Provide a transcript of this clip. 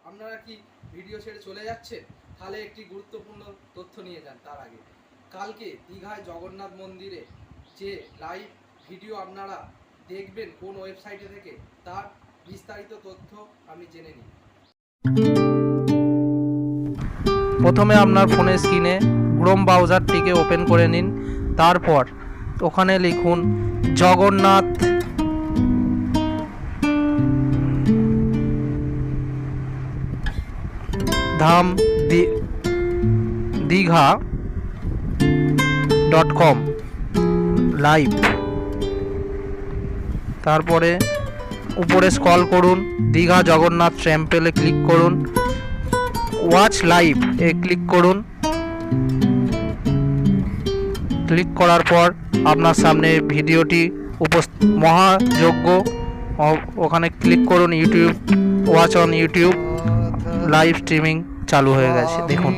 আপনারা কি ভিডিও ছেড়ে চলে যাচ্ছেন? তাহলে একটি গুরুত্বপূর্ণ তথ্য নিয়ে যান। তার আগে কালকে দীঘায় জগন্নাথ মন্দিরে যে লাইভ ভিডিও আপনারা দেখবেন কোন ওয়েবসাইটে থেকে, তার বিস্তারিত তথ্য আমি জেনে নিই। প্রথমে আপনার ফোনের স্ক্রিনে ক্রোম ব্রাউজারটিকে ওপেন করে নিন। তারপর ওখানে লিখুন জগন্নাথ ধাম দীঘা.com লাইভ। তারপরে উপরে স্ক্রল করুন, দীঘা জগন্নাথ টেম্পলে ক্লিক করুন, ওয়াচ লাইভ এ ক্লিক করুন। ক্লিক করার পর আপনার সামনে ভিডিওটি মহাযজ্ঞ ওখানে ক্লিক করুন। YouTube watch on YouTube live streaming চালু হয়ে গেছে, দেখুন।